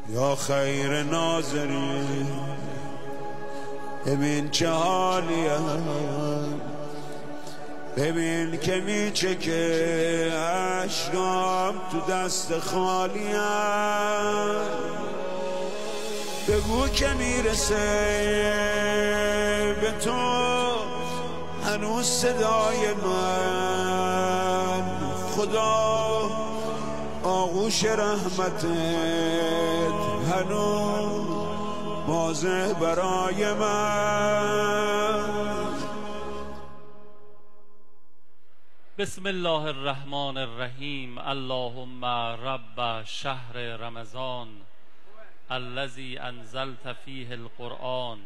یا خیر ناظرین ببین چه حالیم، ببین که میچکه اشکام تو دست خالیم. بگو که میرسه به تو هنوز صدای من، خدا آغوش رحمتت هنوز واضح برای من. بسم الله الرحمن الرحیم. اللهم رب شهر رمضان الذي انزلت فيه القرآن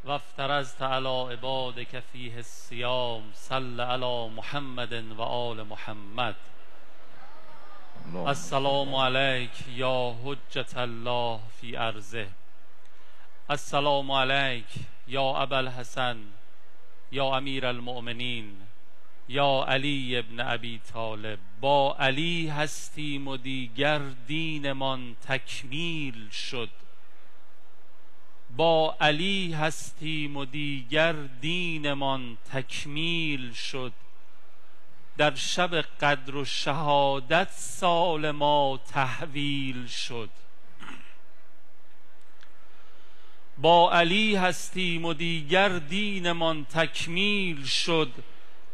و افترضت على عبادك فيه الصيام صل على محمد و آل محمد. السلام علیک یا حجة الله فی ارضه. السلام علیک یا ابا الحسن یا امیر المؤمنین یا علی ابن ابی طالب. با علی هستیم و دیگر دینمان تکمیل شد. با علی هستیم و دیگر دینمان تکمیل شد. در شب قدر و شهادت سال ما تحویل شد. با علی هستیم و دیگر دینمان تکمیل شد.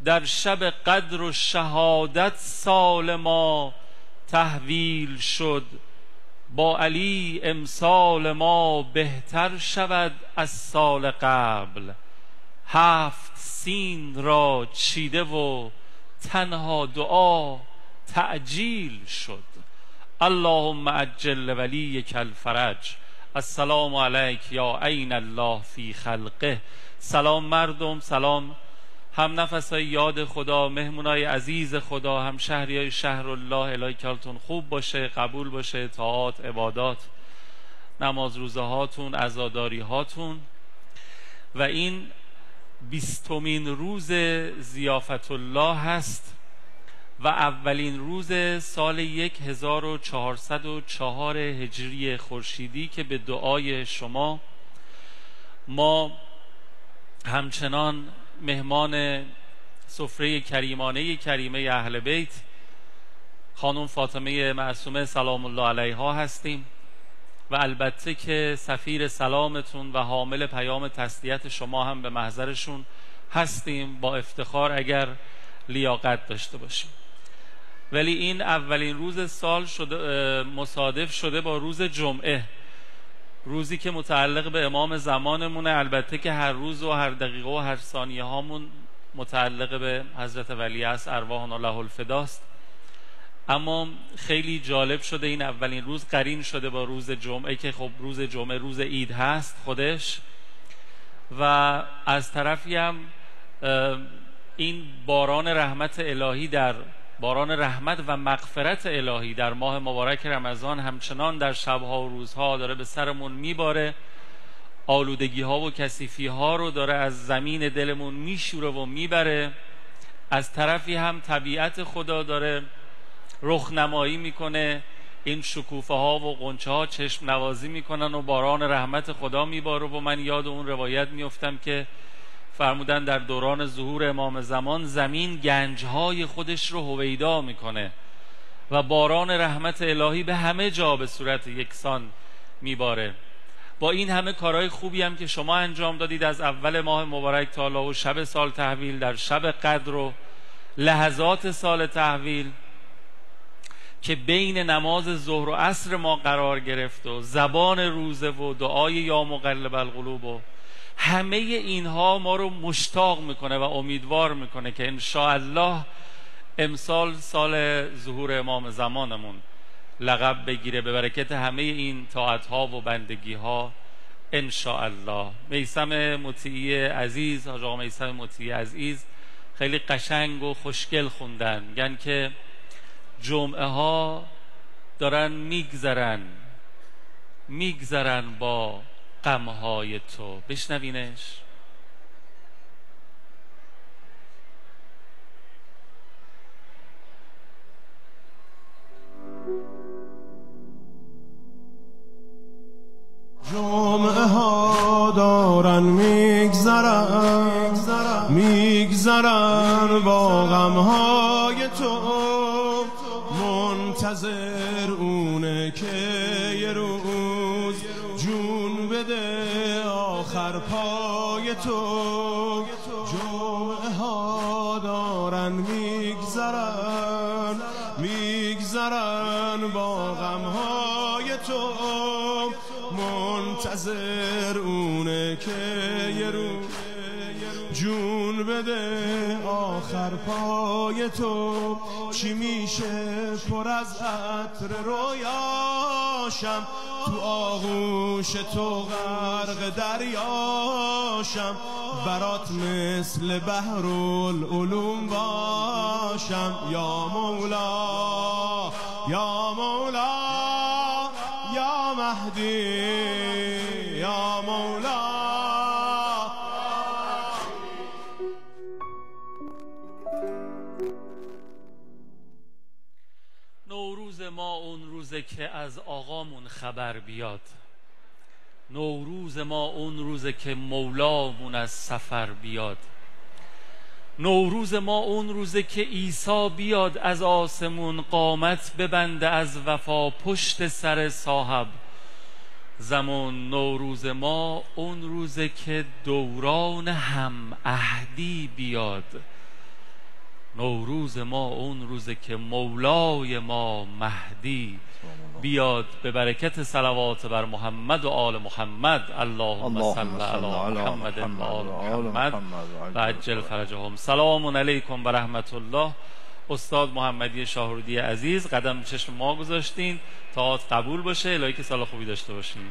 در شب قدر و شهادت سال ما تحویل شد. با علی امسال ما بهتر شود از سال قبل. 7 سین را چیده و تنها دعا تعجیل شد. اللهم عجل ولیک الفرج. السلام علیک یا عین الله فی خلقه. سلام مردم، سلام هم نفسای یاد خدا، مهمونای عزیز خدا، هم شهریای شهر الله. الهی کارتون خوب باشه، قبول باشه، طاعات، عبادات، نماز روزه هاتون، عزاداری هاتون. و این 20مین روز ضیافت الله هست و اولین روز سال 1404 هجری خورشیدی که به دعای شما ما همچنان مهمان سفره کریمانه کریمه اهل بیت خانم فاطمه معصومه سلام الله علیها هستیم و البته که سفیر سلامتون و حامل پیام تسلیت شما هم به محضرشون هستیم، با افتخار اگر لیاقت داشته باشیم. ولی این اولین روز سال شده، مصادف شده با روز جمعه، روزی که متعلق به امام زمانمونه. البته که هر روز و هر دقیقه و هر ثانیه هامون متعلق به حضرت ولیعصر ارواحنا له الفداست، اما خیلی جالب شده این اولین روز قرین شده با روز جمعه که خب روز جمعه روز عید هست خودش، و از طرفی هم این باران رحمت الهی در باران رحمت و مغفرت الهی در ماه مبارک رمضان همچنان در شبها و روزها داره به سرمون میباره. آلودگی ها و کثیفی ها رو داره از زمین دلمون میشوره و میبره. از طرفی هم طبیعت خدا داره رخنمایی میکنه، این شکوفه ها و غنچه ها چشم نوازی میکنن و باران رحمت خدا میباره. و من یاد اون روایت میفتم که فرمودن در دوران ظهور امام زمان زمین گنجهای خودش رو هویدا میکنه و باران رحمت الهی به همه جا به صورت یکسان میباره. با این همه کارهای خوبی هم که شما انجام دادید از اول ماه مبارک تا حالا و شب سال تحویل، در شب قدر و لحظات سال تحویل که بین نماز ظهر و عصر ما قرار گرفت و زبان روزه و دعای یا مقلب القلوب و همه اینها ما رو مشتاق میکنه و امیدوار میکنه که انشاءالله امسال سال ظهور امام زمانمون لقب بگیره به برکت همه این طاعتها و بندگیها انشاءالله. میثم مطیعی عزیز، حاج آقا میثم مطیعی عزیز خیلی قشنگ و خوشگل خوندن، میگن که جمعه ها دارن میگذرن با غمهای تو. بشنوینش. میگذرن با غمهای تو، منتظر اونه که یه روز جون بده آخر پای تو. جمعه ها دارن میگذرن با غمهای تو، منتظر اونه که یه روز جون بده آخر پای تو. چی میشه پر از عطر رویاشم، تو آغوش تو غرق دریاشم، برات مثل بحرالعلوم باشم. یا مولا یا مولا یا مهدی یا مولا. نوروز ما اون روزه که از آقامون خبر بیاد، نوروز ما اون روزه که مولامون از سفر بیاد، نوروز ما اون روزه که عیسی بیاد از آسمون قامت ببنده از وفا پشت سر صاحب زمان. نوروز ما اون روزه که دوران هم عهدی بیاد، نوروز ما اون روزه که مولای ما مهدی بیاد. به برکت صلوات بر محمد و آل محمد. اللهم صل علی محمد و آل محمد و عجل فرجهم. سلام علیکم و رحمت الله. استاد محمدی شاهرودی عزیز قدم چشم ما گذاشتین، طاعات قبول باشه، الهی که سال خوبی داشته باشین.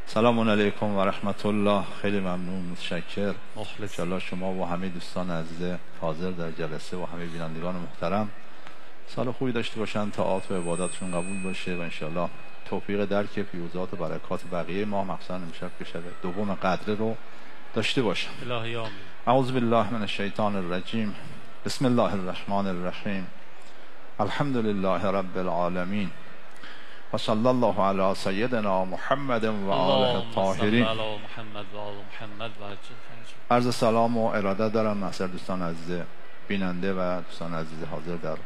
سلام علیکم و رحمت الله. خیلی ممنون، متشکر. مخلص. انشاءالله شما و همه دوستان عزیز حاضر در جلسه و همه بینندگان محترم سال خوبی داشته باشن، طاعات و عباداتشون قبول باشه و انشاءالله توفیق درک فیوزات و برکات بقیه ما مخصوصا امشب که شب دوم قدر رو داشته باشن. الهی آمین. اعوذ بالله من الشیطان الرجیم. بسم الله الرحمن الرحیم. الحمد لله رب العالمین و صلی الله علی سیدنا محمد و آله الطاهرین. عرض سلام و اراده دارم محضر دوستان عزیز بیننده و دوستان عزیز حاضر در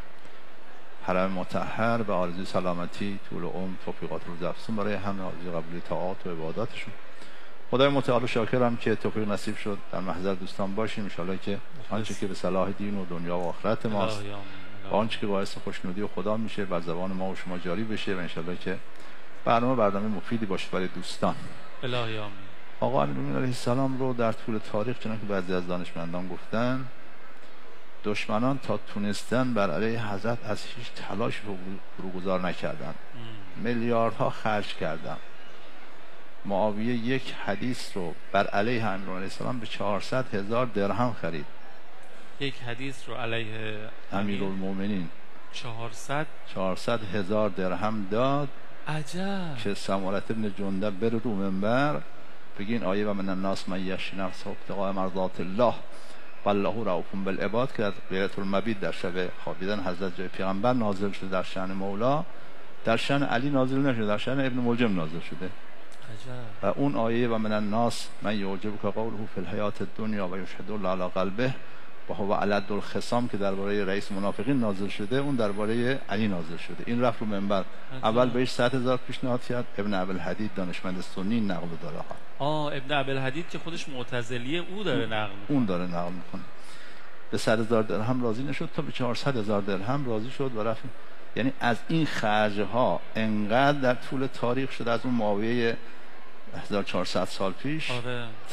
حرم مطهر به آرزوی سلامتی، طول عمر، توفیقات روز افزون برای همه، آرزوی قبولی طاعات و عباداتشون. خدای متعال شاکرم که توفیق نصیب شد در محضر دوستان باشیم. ان شاءالله که آنچه که به صلاح دین و دنیا و آخرت ماست و آنچه که باعث خوشنودی و خدا میشه بر زبان ما و شما جاری بشه و انشالله که برنامه مفیدی باشه برای دوستان. الهی آمین. آقا امیرالمومنین علیه السلام رو در طول تاریخ چنانکه که بعضی از دانشمندان گفتن، دشمنان تا تونستن بر علیه حضرت از هیچ تلاش فروگذار نکردن، میلیاردها خرج کردن. معاویه یک حدیث رو بر علیه امیرالمومنین علیه السلام به 400,000 درهم خرید. یک حدیث رو علیه امیرالمومنین 400,000 درهم داد. عجب. که سمورة ابن جندب بره رو منبر بگین آیه و من الناس من یشری نفسه ابتغاء مرضات الله والله رؤوف بالعباد که از غیرت المبید در شب خوابیدن حضرت جای پیغمبر نازل شده در شأن مولا، در شأن علی نازل نشده، در شأن ابن ملجم نازل شده. عجب. و اون آیه و من الناس من یعجبک قوله فی الحیات الدنیا و یشهد الله علی قلبه و هو علد الخصام که درباره رئیس منافقین نازل شده، اون درباره علی نازل شده. این رفت رو منبر، اول بهش 100,000 پیشنهاد کرد. ابن ابوالحدید دانشمند سنی نقل داره. ابن ابوالحدید که خودش معتزلیه، او داره نقل میکنه. اون داره نقل میکنه. به 100,000 درهم راضی نشد تا به 400,000 درهم راضی شد و رفت. یعنی از این خرجها انقدر در طول تاریخ شده، از اون معاویه 1400 سال پیش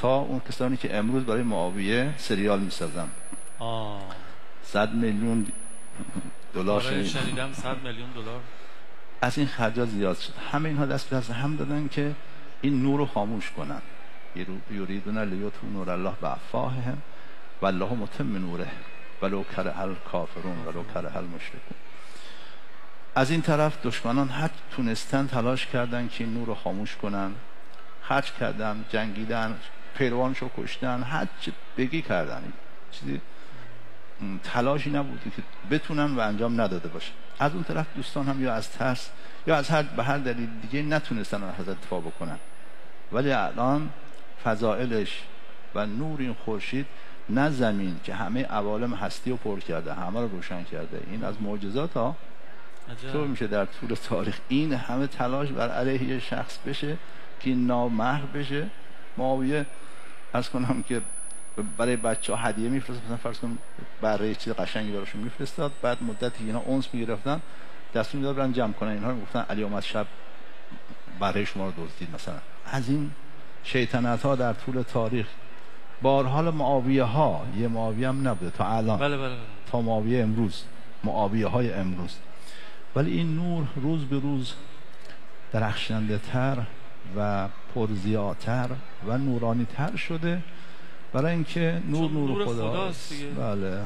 تا اون کسانی که امروز برای معاویه سریال میسازن. 100 میلیون دلار شنیدم 100 میلیون دلار از این خرجات زیاد شد. همه اینها دست به دست هم دادن که این نور رو خاموش کنن. یریدون لیطفئوا نور الله بافواههم والله متم نوره ولو کره الکافرون ولو کره المشرکون. از این طرف دشمنان هر تونستن تلاش کردن که این نور رو خاموش کنن، خرج کردن، جنگیدن، پیروانشو کشتن، هر چی بگی کردن. چیزی تلاشی نبودی که بتونن و انجام نداده باشه. از اون طرف دوستان هم یا از ترس یا از به هر دلیل دیگه نتونستن از حضرت دفاع بکنن. ولی الان فضائلش و نور این خورشید نه زمین که همه عوالم هستی رو پر کرده، همه رو روشن کرده. این از معجزات ها طور میشه در طول تاریخ این همه تلاش بر علیه یه شخص بشه که نامحو بشه. معاویه از کنم که برای بچه ها هدیه میفرستاد، مثلا فرض کنم برای چیز قشنگی براشون میفرستاد، بعد مدتی اینا اونس میگرفتن دستور میداد برن جمع کنن، اینها میگفتن علی اومد شب برای شما رو دزدید. مثلا از این شیطنت ها در طول تاریخ بارحال معاویه ها، یه معاویه هم نبوده تا الان، بله. تا معاویه امروز، معاویه های امروز. ولی این نور روز به روز درخشنده تر و پرضیاتر و نورانی تر شده، برای اینکه نور خداست. بله.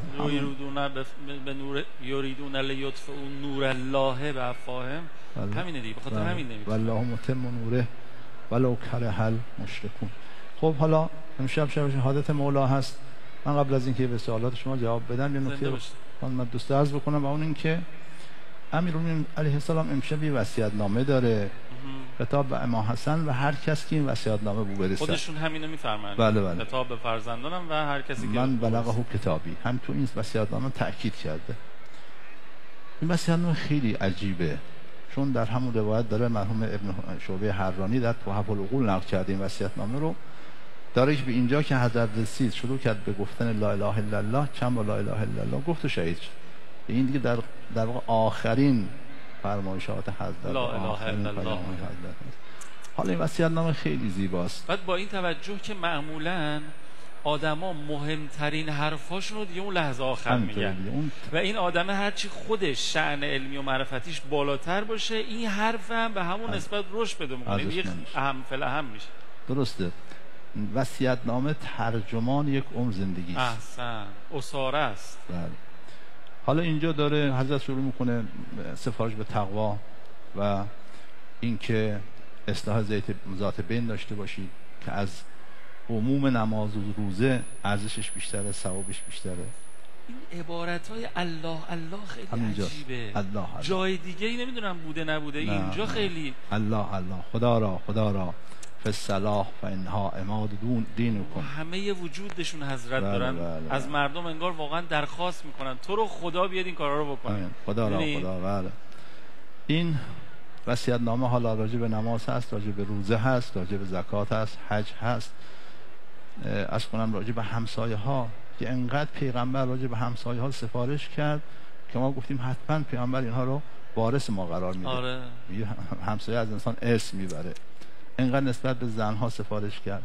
یریدون لیطفئوا نور الله بافواههم. همینه دیگه، بخاطر همین نمی‌تونه. والله متم نوره ولو کره المشرکون. خب حالا امشب شب شهادت مولا هست. من قبل از اینکه به سوالات شما جواب بدم یه نکته من دوست عرض بکنم، و اون اینکه امیرالمومنین علیه السلام امشب یه وصیت‌نامه داره خطاب به امام حسن و هر کس که این وصیت‌نامه بو برسه. خودشون همینو میفرمایند. بله. خطاب به فرزندانم و هر کسی که من بلغه کتابی، هم تو این وصیت‌نامه تأکید کرده. این وصیت‌نامه خیلی عجیبه، چون در همون روایت داره مرحوم ابن شعبه حرانی در تحف العقول نقل کرده این وصیت‌نامه رو، داره که به اینجا که حضرت رسید شروع کرد به گفتن لا اله الا الله، چند بار لا اله الا الله گفت و شهید شد. این دیگه در واقع آخرین فرمایشات حضرت لا اله الا الله. حالا این وصیت‌نامه خیلی زیباست. بعد با این توجه که معمولاً آدما مهمترین حرفاشون رو دیگه اون لحظه آخر میگن و این آدم هرچی خودش شأن علمی و معرفتیش بالاتر باشه، این حرف هم به همون نسبت رشد پیدا میکنه، یک اهم فلاهم میشه. درسته. وصیت‌نامه ترجمان یک عمر زندگی است. احسن، اساره است. بله. حالا اینجا داره حضرت شروع میکنه سفارش به تقوا و اینکه اصلاح ذات بین داشته باشید که از عموم نماز و روزه ارزشش بیشتره، ثوابش بیشتره. این عبارت‌های الله الله خیلی عجیبه. الله. جای دیگه ای نمیدونم بوده نبوده، اینجا خیلی الله خدا را فالصلاح فانها عماد دینکم. همه وجودشون حضرت دارن. از مردم انگار واقعا درخواست میکنن تو رو خدا بیاد این کارا رو بکنید. خدا. بله. این وصیت‌نامه حالا راجع به نماز هست، راجع به روزه هست، راجع به زکات هست، حج هست، از کنم راجع به همسایه ها که انقدر پیغمبر راجع به همسایه ها سفارش کرد که ما گفتیم حتما پیغمبر اینها رو وارث ما قرار میده. آره. همسایه از انسان ارث میبره. انقدر نسبت به زنها سفارش کرد،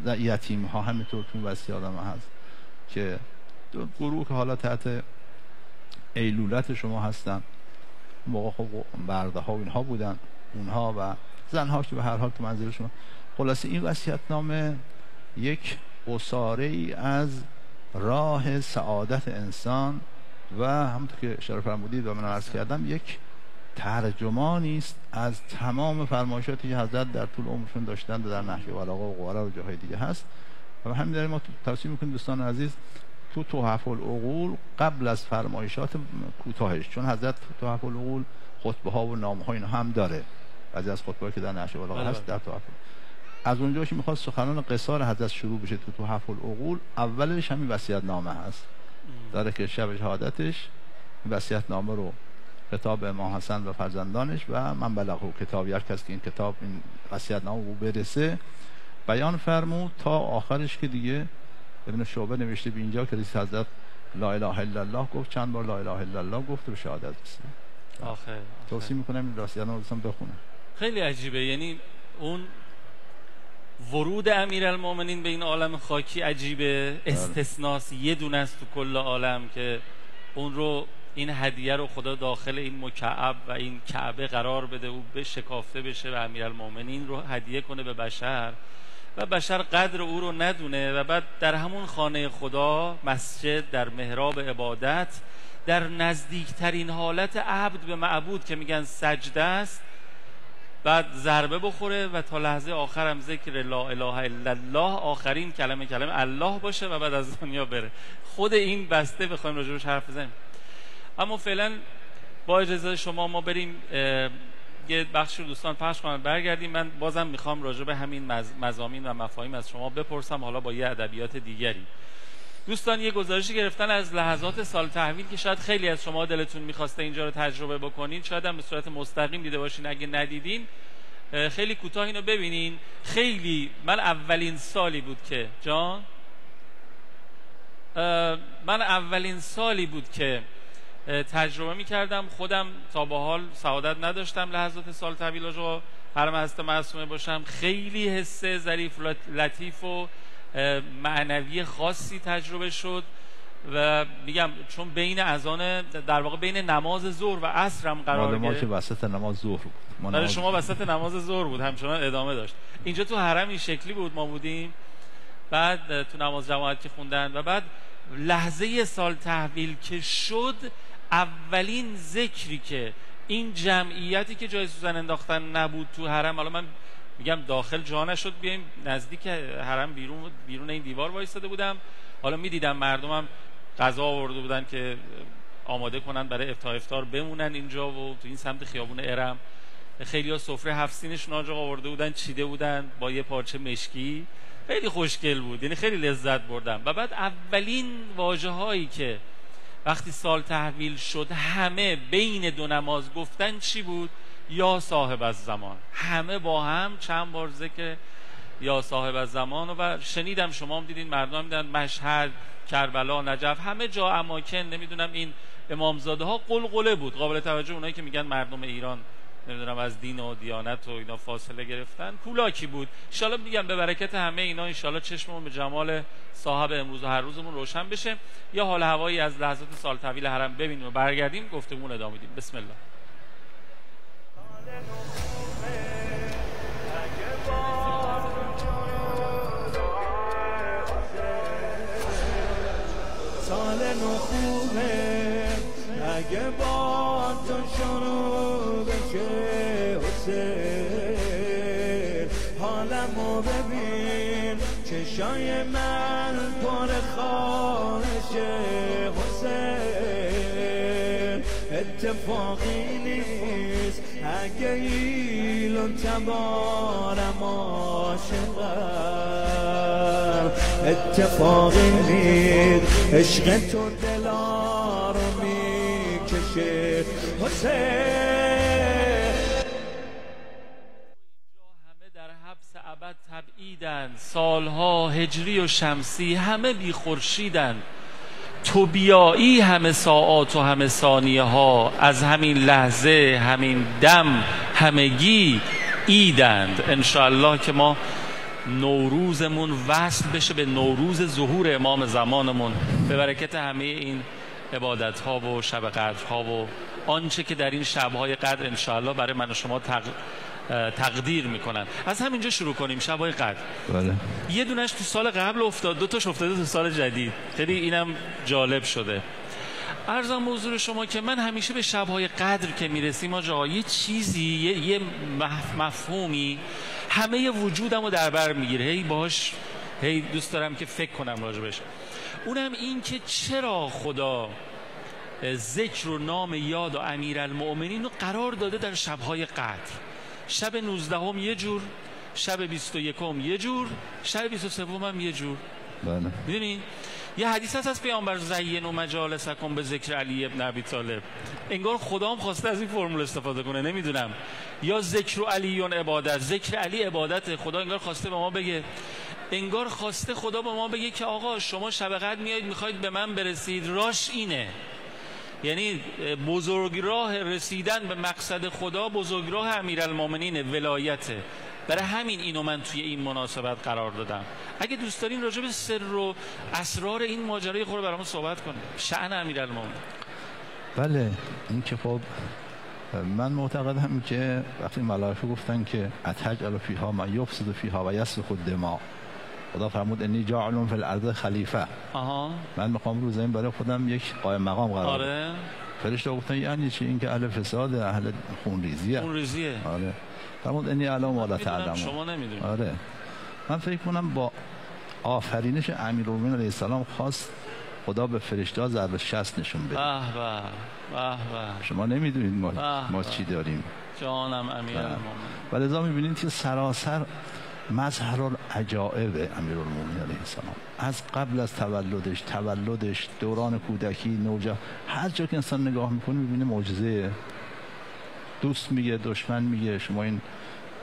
یتیم ها همینطور تو وصیت‌نامه هست که دو گروه که حالا تحت ایلولت شما هستن، موقع خب برده ها و اینها بودن، اونها و زنها که به هر حال تو منزل شما. خلاصه این وصیت‌نامه یک اساره ای از راه سعادت انسان و همونطور که اشاره فرمودید و من عرض کردم یک ترجمانی است از تمام فرمایشاتی که حضرت در طول عمرشون داشتن و در نهج البلاغه و قرآن و جاهای دیگه هست. و همین دلیل ما توصیه میکنیم دوستان عزیز تو تحف العقول قبل از فرمایشات کوتاهش، چون حضرت تو تحف العقول خطبه ها و نامه ها اینا هم داره، بعضی از خطبه که در نهج البلاغه هست در تحف، از اونجا که میخواد سخنان قصار حضرت شروع بشه تو تحف العقول اولش همین وصیت‌نامه هست، داره که شب شهادتش وصیت‌نامه رو خطاب به امام حسن و فرزندانش و من بلغه کتابی، هر کس که این کتاب این وصیت‌نامه رو برسه بیان فرمود تا آخرش که دیگه ابن شعبه نوشته به اینجا که رئیس حضرت لا اله الا الله گفت، چند بار لا اله الا الله گفت و به شهادت رسید. آخه توصیه میکنم این وصیت‌نامه رو بخونه. خیلی عجیبه، یعنی اون ورود امیرالمومنین به این عالم خاکی عجیبه، استثناس یه دونه است تو کل عالم که اون رو این هدیه رو خدا داخل این مکعب و این کعبه قرار بده و به شکافته بشه و امیرالمومنین رو هدیه کنه به بشر و بشر قدر او رو ندونه و بعد در همون خانه خدا، مسجد، در محراب عبادت، در نزدیکترین حالت عبد به معبود که میگن سجده است، بعد ضربه بخوره و تا لحظه آخر هم ذکر لا اله الا الله، آخرین کلمه الله باشه و بعد از دنیا بره. خود این بسته بخوایم راجعش حرف بزنیم. اما فعلا با اجازه شما ما بریم یه بخشی رو دوستان پخش کنن برگردیم. من بازم میخوام راجع به همین مضامین و مفاهیم از شما بپرسم، حالا با یه ادبیات دیگری. دوستان یه گزارشی گرفتن از لحظات سال تحویل که شاید خیلی از شما دلتون میخواسته اینجا رو تجربه بکنین، شاید هم به صورت مستقیم دیده باشین. اگه ندیدین خیلی کوتاه اینو ببینین. خیلی من اولین سالی بود که تجربه میکردم. خودم تا به حال سعادت نداشتم لحظات سال تحویل رو حرم حضرت معصومه باشم. خیلی حس ظریف و لطیف و معنوی خاصی تجربه شد و میگم چون بین اذان در واقع بین نماز ظهر و عصر هم قرار گرفت. ما که وسط نماز ظهر بود. برای شما وسط نماز ظهر بود، همچنان ادامه داشت. اینجا تو حرم این شکلی بود، ما بودیم بعد تو نماز جماعت که خوندن و بعد لحظه سال تحویل که شد، اولین ذکری که این جمعیتی که جای سوزن انداختن نبود تو حرم، حالا من میگم داخل جا نشد بیایم نزدیک حرم بیرون این دیوار وایساده بودم، حالا میدیدم مردمم غذا آورده بودن که آماده کنن برای افطار بمونن اینجا و تو این سمت خیابون ارم خیلی‌ها سفره 7 سینشون آجاق آورده بودن، چیده بودن با یه پارچه مشکی، خیلی خوشگل بود، یعنی خیلی لذت بردم. و بعد اولین واژه‌هایی که وقتی سال تحویل شد همه بین دو نماز گفتن چی بود؟ یا صاحب الزمان. همه با هم چند بار ذکر یا صاحب الزمان و شنیدم شما هم دیدین، مردم دیدن مشهد، کربلا، نجف، همه جا اماکن، نمیدونم این امامزاده ها قلقله بود. قابل توجه اونایی که میگن مردم ایران نمیدونم از دین و دیانت و اینا فاصله گرفتن، کولاکی بود. ان شاءالله میگم به برکت همه اینا ان شاءالله چشممون به جمال صاحب امروز و هر روزمون روشن بشه. یا حال هوایی از لحظات سال تحویل حرم ببینیم و برگردیم گفتمون ادامه میدیم. بسم الله. سال نو خوبه اگه با تو شروع بشه حسین، حالمو ببین چشای من پر خواهشه حسین، اتفاقی نیست اگه ایلون تبارم عاشقم، اتفاقی نیست عشق تو دلا رو میکشه حسین. همه در حبس ابد تبعیدن، سالها هجری و شمسی همه بی خورشیدن، تو بیایی همه ساعات و همه ثانیه ها، از همین لحظه همین دم همگی ایدند. انشاءالله که ما نوروزمون وصل بشه به نوروز ظهور امام زمانمون به برکت همه این عبادت ها و شب قدرها و آنچه که در این شبهای قدر انشاءالله برای من و شما تقدیر میکنن. از همینجا شروع کنیم. شبهای قدر بله. یه دونش تو سال قبل افتاد، دو تاش افتاده تو سال جدید، خیلی اینم جالب شده. عرضم حضور شما که من همیشه به شبهای قدر که میرسیم آجا یه چیزی یه مفهومی همه وجودمو در بر میگیره، هی باش هی دوست دارم که فکر کنم راجبش. اونم این که چرا خدا ذکر و نام یاد و امیرالمؤمنین رو قرار داده در شبهای قدر. شب 19 یه جور، شب 21 یه جور، شب 23 هم یه جور. بله. میدونین یه حدیث هست از پیامبر زین و مجالسکم به ذکر علی ابن ابی طالب. انگار خدا هم خواسته از این فرمول استفاده کنه، نمیدونم، یا ذکر علیون عبادت، ذکر علی عبادت. خدا انگار خواسته به ما بگه، انگار خواسته خدا به ما بگه که آقا شما شب قدر میایید میخواید به من برسید، راش اینه. یعنی بزرگراه رسیدن به مقصد خدا بزرگراه امیرالمومنین ولایته. برای همین اینو من توی این مناسبت قرار دادم. اگه دوست دارین راجع به سر و اسرار این ماجرای خود برامون صحبت کنیم. شأن امیرالمومنین. بله، این که خب من معتقدم که وقتی ملائکه گفتن که اتجعل فیها ما یفسد فیها و یسفک الدماء، خدا فرمود انی جاعل فی الارض خلیفه. من میخوام رو زمین برای خودم یک قائم مقام قرار بدم. آره. فرشته گفتن یعنی چی؟ این که اهل فساد، اهل خونریزیه. آره. فرمود انی اعلم ما لا تعلمون. شما نمیدونید. آره. من فکر کنم با آفرینش امیرالمومنین علیه السلام خواست خدا به فرشته ضرب 60 نشون بده. به به به به. شما نمیدونید ما چی داریم. جانم امیرالمومنین. ولذا میبینید که سراسر مظهر العجائب امیرالمومنین علیه السلام از قبل از تولدش، دوران کودکی، نوجوانی، هر جا که انسان نگاه میکنه میبینه معجزه. دوست میگه، دشمن میگه. شما این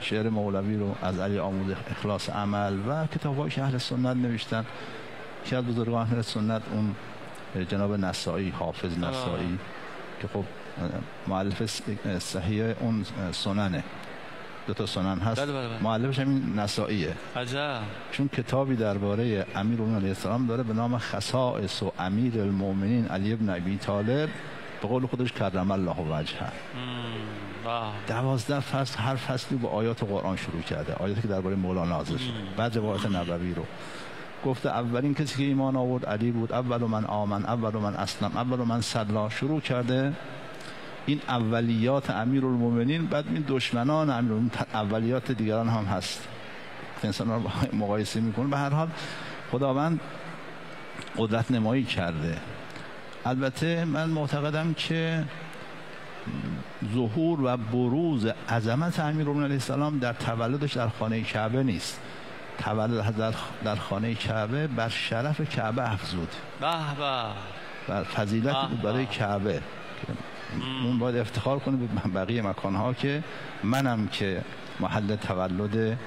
شعر مولوی رو از علی آموزه، اخلاص عمل و کتابایی که اهل سنت نوشتن، که از بزرگان اهل سنت اون جناب نسائی، حافظ نسائی که خب مؤلف صحیح اون سننه، 2 سنن هست. مؤلفش همین نسائیه. عجب. چون کتابی درباره امیرالمومنین علیه السلام داره به نام خصائص و امیر المؤمنین علی ابن ابی طالب، به قول خودش کرم الله وجهه. 12 فصل، هر فصلی با آیات قرآن شروع کرده، آیاتی که درباره مولا نازل شده. بعد روایت نبوی رو گفته اولین کسی که ایمان آورد علی بود، اول من آمن، اول من اسلم، اول من صلا، شروع کرده این اولیات امیرالمومنین. بعد این دشمنان امیرالمومنین اولیات دیگران هم هست، انسان رو مقایسه میکنه. به هر حال خداوند قدرت نمایی کرده. البته من معتقدم که ظهور و بروز عظمت امیرالمومنین علیه السلام در تولدش در خانه کعبه نیست. تولد در خانه کعبه بر شرف کعبه افزود، بر فضیلت بود برای کعبه. اون باید افتخار کنه به بقیه مکانها که منم که محل تولد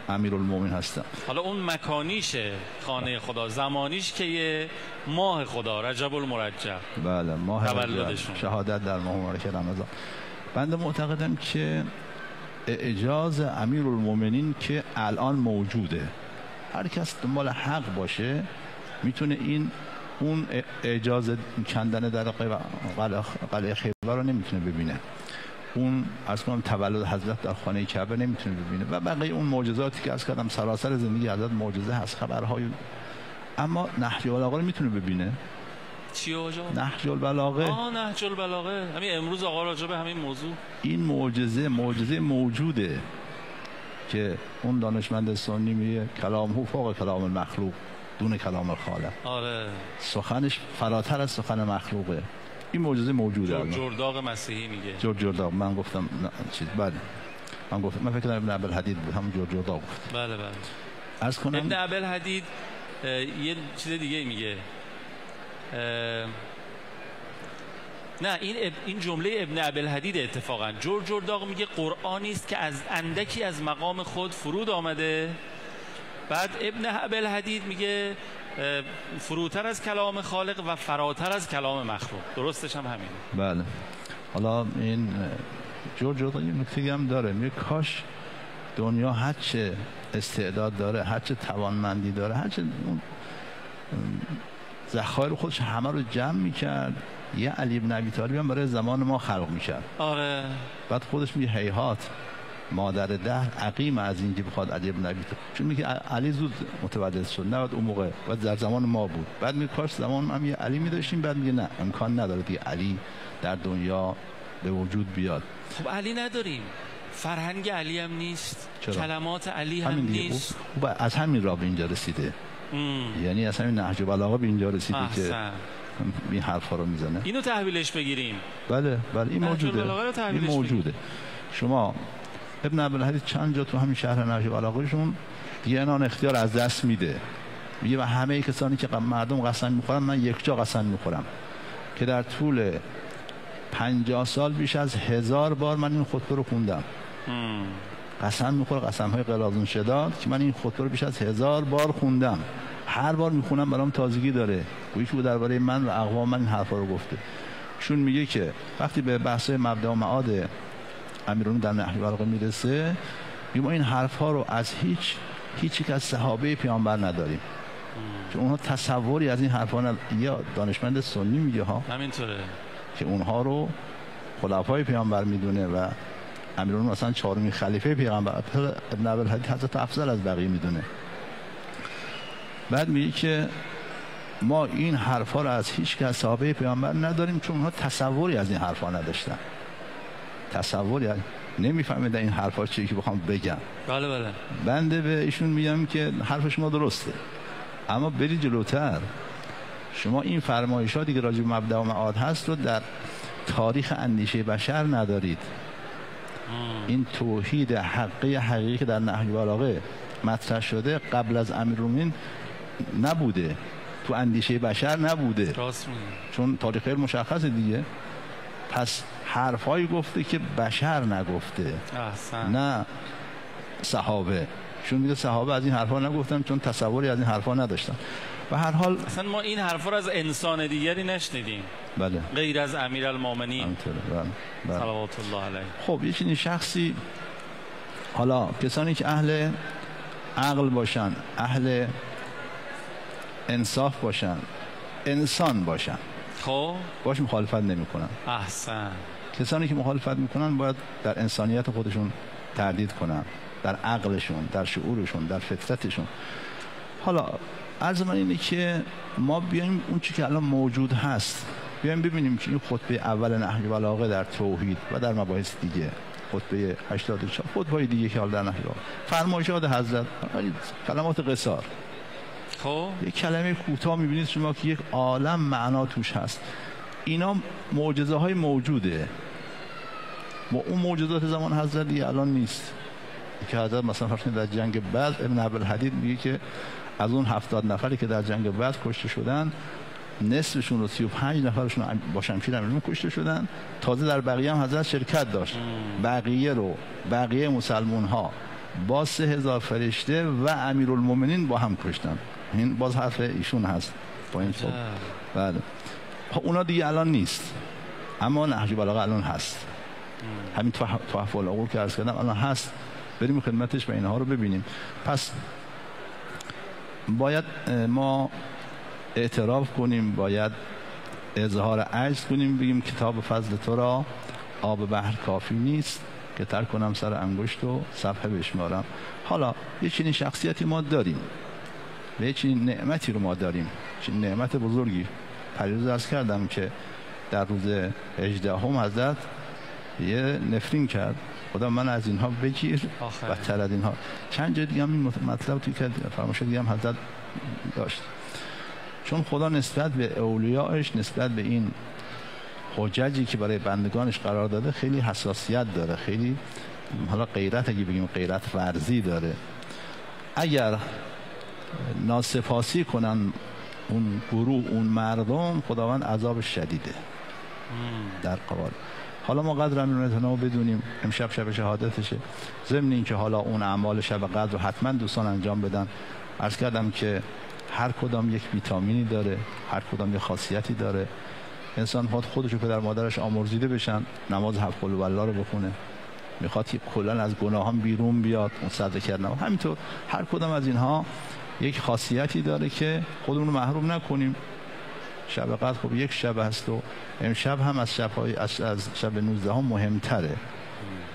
امیرالمومنین هستم. حالا اون مکانیشه خانه خدا، زمانیش که یه ماه خدا رجب المرجب. بله، ماه تولدشون، شهادت در ماه مبارک رمضان. بنده معتقدم که اعجاز امیرالمومنین که الان موجوده، هر کس دنبال حق باشه میتونه اون اعجاز کندن در قلعه خیبر رو نمیتونه ببینه، اون از کنم تولد حضرت در خانه کعبه نمیتونه ببینه و بقیه اون معجزاتی که از کردم سراسر زندگی حضرت معجزه هست، خبرهای. اما نهج البلاغه رو میتونه ببینه. چی آقا؟ نهج البلاغه. نهج البلاغه. همین امروز آقا راجع به همین موضوع، این معجزه موجوده که اون دانشمند سنی میگه کلامه فوق کلام المخلوق دون کلام الخالق. آره، سخنش فراتر از سخن مخلوقه. این معجزه موجوده. جرداغ مسیحی میگه. جرداغ. من گفتم چیز. بله، من فکر کنم ابن عبدالحدید بود، همون جرداغ گفت. بله. عرض کنم ابن عبدالحدید یه چیز دیگه میگه. نه، این جمله ابن عبدالحدید اتفاقا. جرداغ میگه قرآنی است که از اندکی از مقام خود فرود آمده. بعد ابن عبدالحدید میگه فروتر از کلام خالق و فراتر از کلام مخلوق. درستش هم همینه. بله. حالا این جرداغ یه نکته هم داره، میگه کاش دنیا هرچه استعداد داره، هرچه توانمندی داره، هرچه ذخایر خودش همه رو جمع میکرد، یه علی بن ابی طالب هم برای زمان ما خلق میکرد. آره. بعد خودش میگه هیهات مادر دهر عقیم از اینکه بخواد علی بن ابی طالب، چون میگه علی زود متولد شد، نه اون موقع، بعد در زمان ما بود. بعد میگه کاش زمان هم یه علی میداشتیم. بعد میگه نه، امکان نداره دیگه علی در دنیا به وجود بیاد. خب علی نداریم، فرهنگ علی هم نیست. چرا؟ کلمات علی هم نیست. از همین راه به اینجا رسیده. یعنی از همین نهج البلاغه به اینجا رسیده که این حرفا رو میزنه. اینو تحویلش بگیریم. بله این موجوده. شما ابن عبدالحدید چند جا تو همین شهر نهج البلاغهشون دیگه انان اختیار از دست میده، میگه و همه کسانی که مردم قسم میخورن من یک جا قسم میخورم که در طول 50 سال بیش از 1000 بار من این خطبه رو خوندم. قسم میخوره، قسم های غلاظ شداد، که من این خطبه رو بیش از 1000 بار خوندم. هر بار میخونم برام تازگی داره، گویی که درباره من و اقوام من این حرفا رو گفته. چون میگه که وقتی به بحث مبدا و معاد امیرالمومنین در نهج البلاغه میرسه، ما این حرفا رو از هیچ یک از صحابه پیامبر نداریم، چون اونها تصوری از این حرفا یا دانشمند سنی میگه ها همینطوره که اونها رو خلفای پیامبر میدونه و امیرالمومنین مثلا 4مین خلیفه پیغمبر. ابن عبدالحدید حضرت افضل از بقیه میدونه. بعد میگه که ما این حرفا رو از هیچ کس صحابه پیامبر نداریم، چون اونها تصوری از این حرفا نداشتن. تصوری نمیفهمیدن این حرفا چیه که بخوام بگم. بله. بنده به ایشون میگم که حرف شما درسته، اما برید جلوتر. شما این فرمایشاتی که راجع به مبدأ و معاد هست رو در تاریخ اندیشه بشر ندارید. این توحید حقیقی که در نهج البلاغه مطرح شده قبل از امیرالمومنین نبوده، تو اندیشه بشر نبوده. راست میگی. چون تاریخ علم مشخصه دیگه. پس حرفایی گفته که بشر نگفته. احسن. نه صحابه. چون میگه صحابه از این حرفا نگفتن چون تصوری از این حرفا نداشتن. به هر حال اصلا ما این حرفا رو از انسان دیگری نشنیدیم. بله. غیر از امیرالمومنین صلوات الله علیه. خب یه چنین شخصی، حالا کسانی که اهل عقل باشن، اهل انصاف باشن، انسان باشن، خب باش مخالفت نمیکنن. احسن. کسانی که مخالفت میکنن باید در انسانیت خودشون تردید کنن، در عقلشون، در شعورشون، در فطرتشون. حالا عرض من اینه که ما بیایم اون چیزی که الان موجود هست بیایم ببینیم که این خطبه اول نهج البلاغه در توحید و در مباحث دیگه، خطبه 84، خطبه‌های دیگه که حالا در نهج البلاغه، فرمایشات حضرت، کلمات قصار، خب یک کلمه کوتاه میبینید شما که یک عالم معنا توش هست. اینا معجزه های موجوده، با اون معجزات زمان حضرت دیگه الان نیست. که حضرت مثلا فرض در جنگ بدر ابن عبدالحدید میگه که از اون 70 نفری که در جنگ بدر کشته شدن، نصفشون رو 35 نفرشون با شمشیر امیرالمومنین کشته شدن. تازه در بقیه هم حضرت شرکت داشت. بقیه مسلمان ها با 3000 فرشته و امیرالمومنین با هم کشتن. این باز حرف ایشون هست با این. بله. اونا دیگه الان نیست، اما نهج البلاغه الان هست. همین تحفه العقول که عرض کردم الان هست. بریم خدمتش و اینها رو ببینیم. پس باید ما اعتراف کنیم، باید اظهار عجز کنیم، بگیم کتاب فضل تو را آب بحر کافی نیست که تر کنم سر انگشت و صفحه بشمارم. حالا یه چنین شخصیتی ما داریم و یه چنین نعمتی رو ما داریم، چنین نعمت بزرگی. پریروز عرض کردم که در روز 18 حضرت یه نفرین کرد، خدا من از اینها بگیر و تر از اینها. چند جای دیگه هم این مطلب توی که فرمایش دیگه هم حضرت داشت. چون خدا نسبت به اولیاءش، نسبت به این حججی که برای بندگانش قرار داده خیلی حساسیت داره، خیلی حالا غیرت، اگه بگیم غیرت ورزی داره. اگر ناسپاسی کنن اون گروه، اون مردم، خداوند عذاب شدیده در قبال. حالا ما قدر امیرالمومنین رو بدونیم، امشب شب شهادتشه، ضمن این که حالا اون اعمال شب قدر رو حتما دوستان انجام بدن. عرض کردم که هر کدام یک ویتامینی داره، هر کدام یک خاصیتی داره. انسان میخواد خودش و پدر مادرش آمرزیده بشن، نماز 7 قل هوالله رو بخونه، میخواد کلا از گناهان بیرون بیاد، اون صدقه کردن. همینطور هر کدام از اینها یک خاصیتی داره که خودمون رو محروم نکنیم. شب قدر خب یک شب هست و امشب هم از شب‌های از شب 19 هم مهمتره،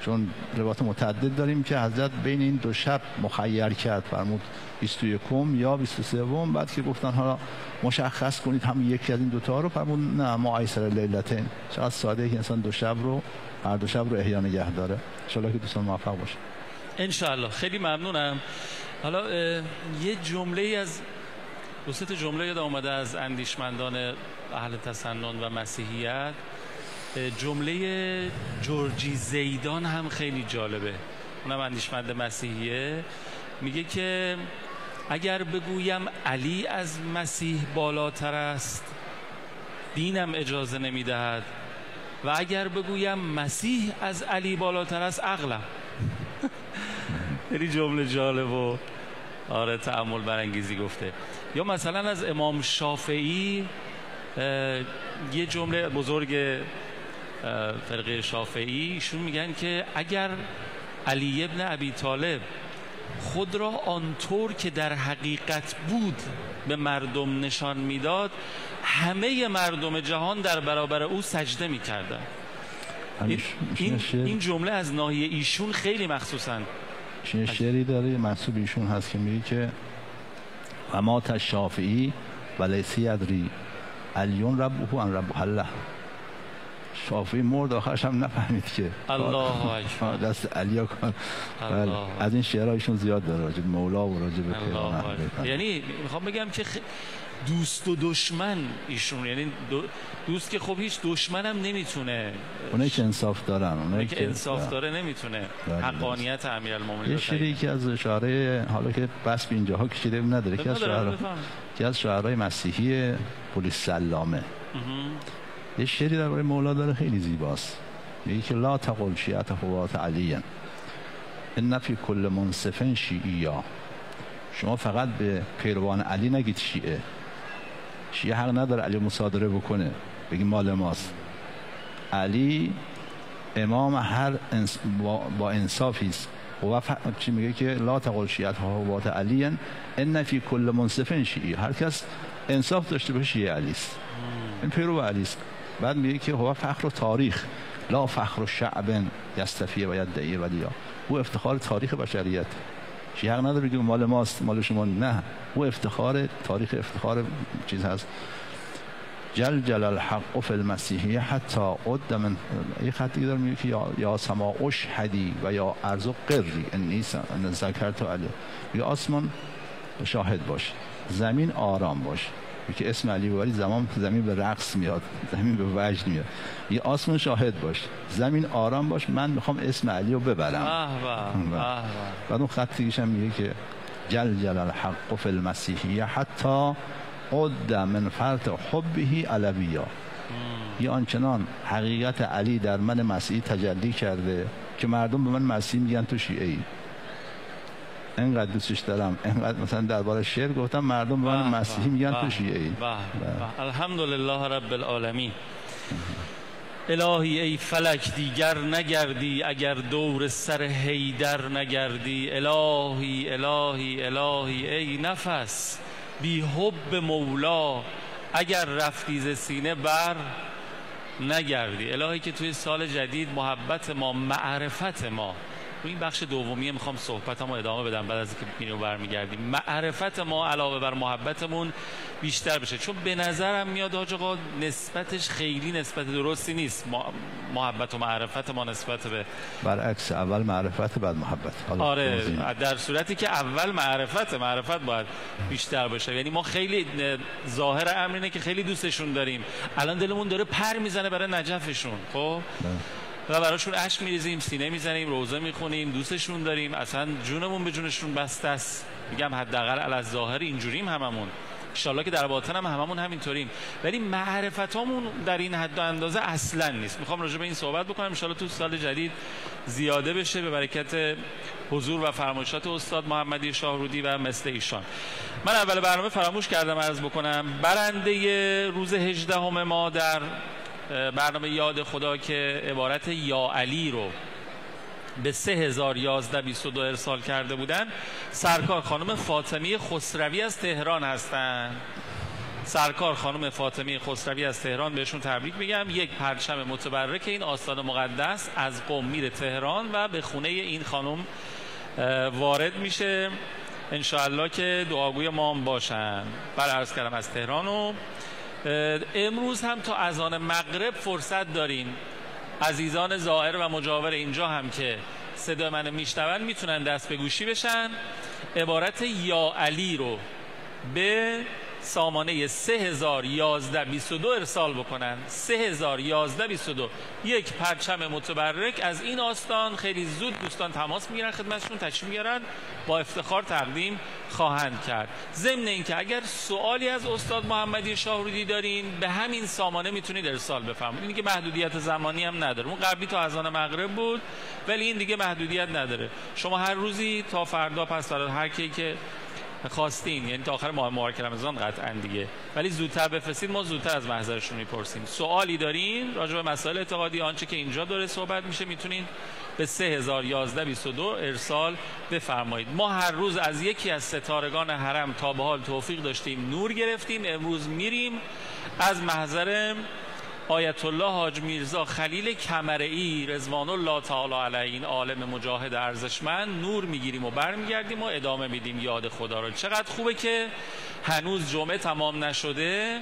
چون روایات متعدد داریم که حضرت بین این دو شب مخیر کرد، فرمود 21 یا 23. بعد که گفتن حالا مشخص کنید هم یکی از این دوتا رو، فرمود نه ما ایسر لیلتین. چقدر ساده که انسان دو شب رو، هر دو شب رو احیا نگه داره. ان شاءالله که دوستان موفق باشه. ان شاءالله. خیلی ممنونم. حالا یه جمله از دو سه جمله یاد اومده از اندیشمندان اهل تسنن و مسیحیت. جمله جورجی زیدان هم خیلی جالبه، اونم اندیشمند مسیحیه. میگه که اگر بگویم علی از مسیح بالاتر است، دینم اجازه نمیدهد، و اگر بگویم مسیح از علی بالاتر است، عقلم. خیلی جمله جالب و آره تأمل برانگیزی گفته. یا مثلا از امام شافعی یه جمله بزرگ فرقه شافعی، ایشون میگن که اگر علی ابن ابی طالب خود را آنطور که در حقیقت بود به مردم نشان میداد، همه مردم جهان در برابر او سجده میکردن. این جمله از ناحیه ایشون خیلی مخصوصا شعری داره منسوب ایشون هست که میگه که و مات شافعی و لیس یدری علیون ربه ان ربه الله. شافعی مرد آخرش هم نفهمید که الله اکبر دست علیا کن. از این شعرهایشون زیاد داره راجع به مولا و راجع به پیغمبر. یعنی میخوام بگم که دوست و دشمن ایشون، یعنی دوست که خب هیچ، دشمن هم نمیتونه، اونایی که انصاف دارن، اونایی که انصاف داره نمیتونه حقانیت امیرالمومنین. یه شعری که از شعرهای، حالا که بس به اینجاها کشیده نداره، که از شعرهای مسیحی پلیس سلامه، یه شعری درباره مولا داره خیلی زیباست، میگه که لا تقل شیعت هوات علی ان فی کل منصف شیعیا. شما فقط به پیروان علی نگید شیعه حق نداره علی مصادره بکنه بگی مال ماست. علی امام هر با انصافی است. و چی میگه که لا تقل شیعت هوات علی ان فی کل منصف شیعی، هر کس انصاف داشته باشه شیعه علی است، این پیرو علی است. بعد میگه که هو فخر تاریخ لا فخر شعب یستفی و یدعی ولیا، او افتخار تاریخ بشریت. شیعه حق نداره بگه مال ماست مال شما، نه، او افتخار تاریخ، افتخار چیز هست. جل الحق فی المسیحیه حتی قد من، یه خطی داره میگه که یا سما اشهدی و یا ارض قری انی ذکرت علی، میگه آسمان شاهد باش، زمین آرام باش، که اسم علی ببری زمین به رقص میاد، زمین به وجد میاد. یه آسمان شاهد باش، زمین آرام باش، من میخوام اسم علی رو ببرم. بعد اون خط دیگه‌ش هم میگه که جل الحق فی المسیحیه حتی قد من فرط حبه علویا، یه آنچنان حقیقت علی در من مسیحی تجلی کرده که مردم به من مسیحی میگن تو شیعه ای. اینقدر دوستش دارم، اینقدر مثلا درباره شعر گفتم مردم به من مسیحی میگن تو شیعه ای. الحمدلله رب العالمین. الهی ای فلک دیگر نگردی اگر دور سر حیدر نگردی. الهی الهی الهی ای نفس بی حب مولا اگر رفتی ز سینه بر نگردی. الهی که توی سال جدید محبت ما، معرفت ما، این بخش دومیه میخوام صحبتمو ادامه بدم بعد از اینکه میریم برمیگردیم، معرفت ما علاوه بر محبتمون بیشتر بشه، چون به نظرم میاد حاج آقا نسبتش خیلی نسبت درستی نیست، محبت و معرفت ما نسبت به برعکس، اول معرفت بعد محبت. آره، در صورتی که اول معرفت باید بیشتر باشه. یعنی ما خیلی ظاهر امر اینه که خیلی دوستشون داریم، الان دلمون داره پر میزنه برای نجفشون، خب و براشون اشک میریزیم، سینه میزنیم، روزه میخونیم، دوستشون داریم، اصلا جونمون به جونشون بسته است. میگم حداقل علی الظاهر اینجوریم هممون، ان شاءالله که در باطن هم هممون همینطوریم، ولی معرفتامون در این حد و اندازه اصلا نیست. میخوام راجع به این صحبت بکنم، ان شاءالله تو سال جدید زیاده بشه به برکت حضور و فرمایشات استاد محمدی شاهرودی و مثل ایشان. من اول برنامه فراموش کردم عرض بکنم برنده روز 18 ما در برنامه یاد خدا که عبارت یا علی رو به 3011-22 ارسال کرده بودن، سرکار خانم فاطمی خسروی از تهران هستن. سرکار خانم فاطمی خسروی از تهران، بهشون تبریک میگم. یک پرچم متبرک این آستان مقدس از قم میره تهران و به خونه این خانم وارد میشه، انشاءالله که دعاگوی ما هم باشن. عرض کردم از تهران و امروز هم تا اذان مغرب فرصت دارین. عزیزان زائر و مجاور اینجا هم که صدا منو میشنون میتونن دست به گوشی بشن، عبارت یا علی رو به سامانه 3011-22 ارسال بکنن. 3011-22 یک پرچم متبرک از این آستان خیلی زود دوستان تماس میگیرن خدمتشون، تشریف میارن، با افتخار تقدیم خواهند کرد. ضمن اینکه اگر سوالی از استاد محمدی شاهرودی دارین به همین سامانه میتونید ارسال بفرمایید. این دیگه محدودیت زمانی هم نداره، اون قبلی تا اذان مغرب بود ولی این دیگه محدودیت نداره. شما هر روزی تا فردا پس فردا هر کی که خواستین، یعنی تا آخر ماه مبارک رمضان قطعا دیگه، ولی زودتر بفرستید، ما زودتر از محضرشون میپرسیم. سوالی دارین راجع به مسائل اعتقادی، آنچه که اینجا داره صحبت میشه، میتونین به 3011-22 ارسال بفرمایید. ما هر روز از یکی از ستارگان حرم تا به حال توفیق داشتیم نور گرفتیم. امروز میریم از محضر آیت الله حاج میرزا خلیل کمرئی رضوان الله تعالی علیه، این عالم مجاهد ارزشمند، نور میگیریم و برمیگردیم و ادامه میدیم یاد خدا رو. چقدر خوبه که هنوز جمعه تمام نشده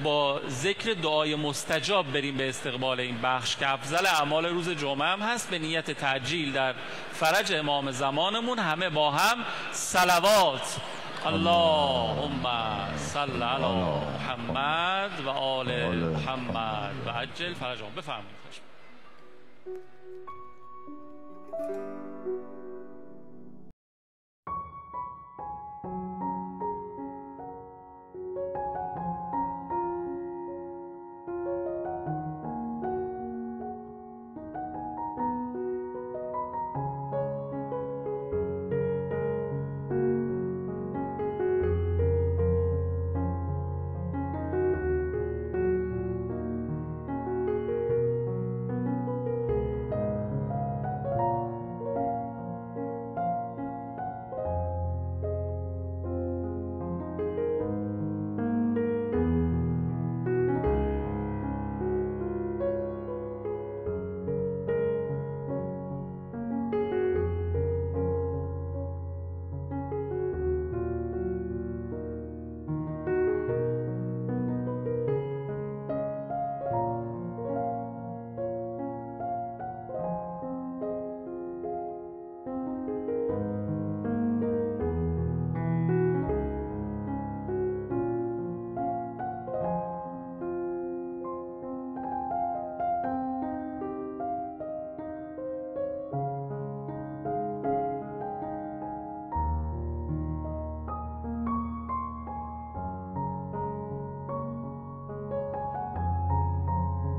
با ذکر دعای مستجاب بریم به استقبال این بخش که افضل اعمال روز جمعه هم هست، به نیت تعجیل در فرج امام زمانمون همه با هم صلوات اللهم صل علی محمد و آل محمد و عجل فرجهم. بفرمایید.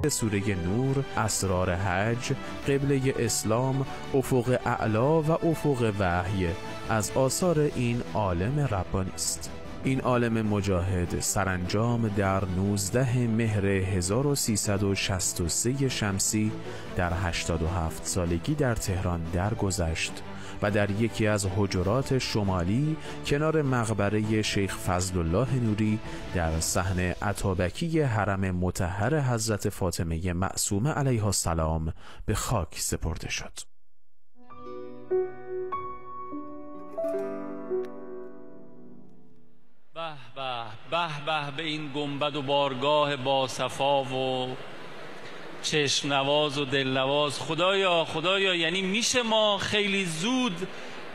سوره نور، اسرار حج، قبله اسلام، افق اعلا و افق وحی از آثار این عالم ربانی است. این عالم مجاهد سرانجام در 19 مهر 1363 شمسی در 87 سالگی در تهران درگذشت و در یکی از حجرات شمالی کنار مقبره شیخ فضل الله نوری در صحن اتابکی حرم مطهر حضرت فاطمه معصومه علیها السلام به خاک سپرده شد. به به به به به این گنبد و بارگاه با صفا و چشم نواز و دل نواز. خدایا خدایا، یعنی میشه ما خیلی زود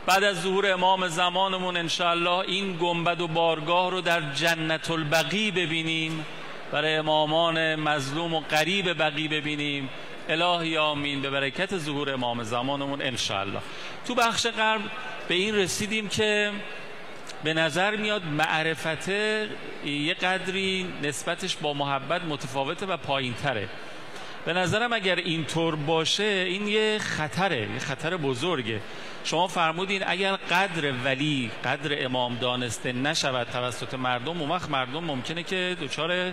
بعد از ظهور امام زمانمون انشاءالله این گنبد و بارگاه رو در جنت البقیع ببینیم، برای امامان مظلوم و غریب بقیع ببینیم. الهی آمین، به برکت ظهور امام زمانمون انشاءالله. تو بخش غرب به این رسیدیم که به نظر میاد معرفت یه قدری نسبتش با محبت متفاوته و پایین تره. به نظرم اگر اینطور باشه این یه خطره، یه خطر بزرگه. شما فرمودین اگر قدر ولی، قدر امام دانسته نشود توسط مردم، اون وقت مردم ممکنه که دچار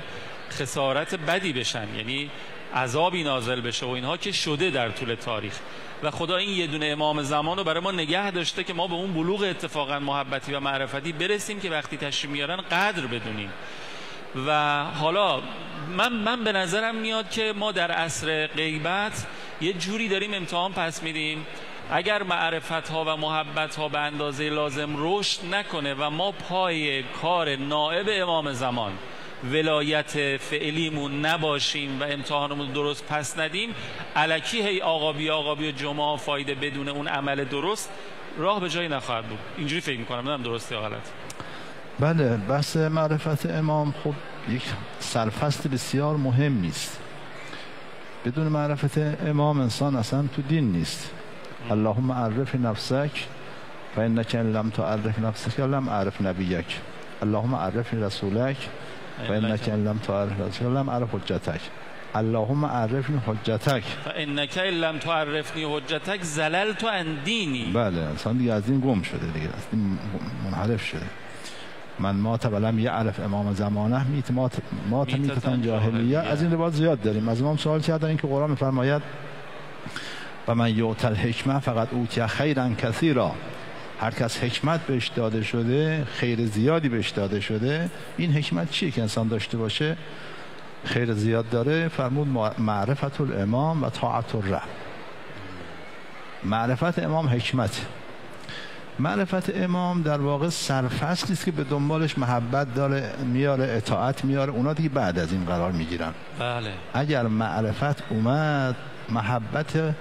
خسارت بدی بشن، یعنی عذابی نازل بشه و اینها که شده در طول تاریخ. و خدا این یه دونه امام زمان رو برای ما نگه داشته که ما به اون بلوغ اتفاقا محبتی و معرفتی برسیم که وقتی تشریف میارن قدر بدونیم. و حالا من به نظرم میاد که ما در عصر غیبت یه جوری داریم امتحان پس میدیم. اگر معرفت ها و محبت ها به اندازه لازم رشد نکنه و ما پای کار نائب امام زمان، ولایت فعلیمون نباشیم و امتحانمون درست پس ندیم، الکی هی آقابی جمعه فایده بدون اون عمل درست، راه به جایی نخواهد بود. اینجوری فکر میکنم، نمیدونم درسته یا غلط. بله، بحث معرفت امام خب یک سرفصل بسیار مهمی است. بدون معرفت امام انسان اصلا تو دین نیست. اللهم عرف نفسک فانک ان لم تعرف نفسک لم اعرف نبیک. اللهم عرف رسولک فانک ان لم تعرف رسولک لم اعرف حجتک. اللهم عرفنی حجتک فانک ان لم تعرفنی حجتک زللت عن دینی. بله، انسان دیگه از دین گم شده، دیگه از دین منحرف شده. من مات ولم یعرف امام زمانه مات میتتن جاهلیه. از این روایات زیاد داریم. از امام سوال کردن این که قرآن میفرماید و من یؤت الحکمه فقط اوتی خیرا کثیرا، هر کس حکمت بهش داده شده خیر زیادی بهش داده شده. این حکمت چیه که انسان داشته باشه خیر زیاد داره؟ فرمود معرفت الامام و طاعت الرب. معرفت امام حکمت. معرفت امام در واقع سرفصلی است که به دنبالش محبت داره میاره، اطاعت میاره. اونا دیگه بعد از این قرار میگیرن. بله. اگر معرفت اومد، محبت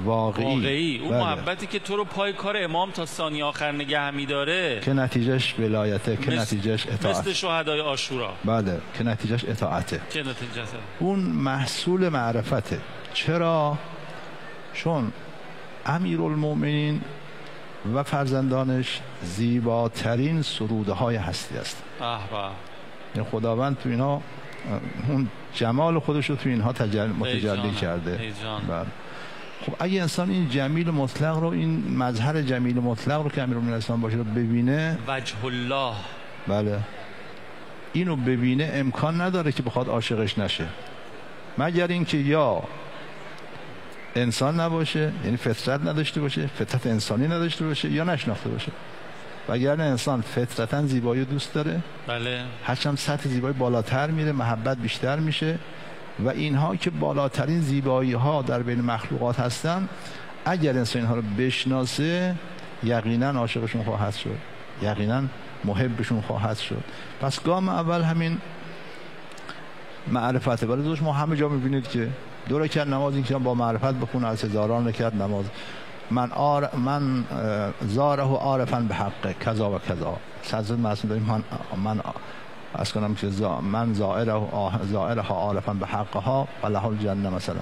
واقعی. اون بله. محبتی که تو رو پای کار امام تا ثانیه آخر نگه می‌داره، که نتیجهش ولایته، که نتیجهش اطاعت، مثل شهدای عاشورا. بله، که نتیجهش اطاعته، که نتیجهش اون محصول معرفته. چرا؟ چون امیرالمومنین و فرزندانش زیباترین سروده های هستی است. یعنی خداوند تو اینا اون جمال خودش رو تو اینها متجلی کرده. بله. خب اگه انسان این جمیل مطلق رو، این مظهر جمیل مطلق رو که امیرالمومنین اسلام باشه رو ببینه، وجه الله، بله، اینو ببینه، امکان نداره که بخواد عاشقش نشه، مگر اینکه یا انسان نباشه، یعنی فطرت نداشته باشه، فطرت انسانی نداشته باشه، یا نشناخته باشه. وگرنه انسان فطرتاً زیبایی دوست داره، بله، هرچند سطح زیبایی بالاتر میره، محبت بیشتر میشه، و اینها که بالاترین زیبایی ها در بین مخلوقات هستن، اگر انسان اینها رو بشناسه یقینا عاشقشون خواهد شد، یقینا محبشون خواهد شد. پس گام اول همین معرفته. ولی دوست ما همه جا میبینید که 2 رکعت نماز این که با معرفت بخونه از هزاران رکعت نماز. من زاره و عارفا به حقه کذا و کذا. حضرت معصوم داریم من از کنم که من زائره ها عارفا به حقها و له الجنه مثلا.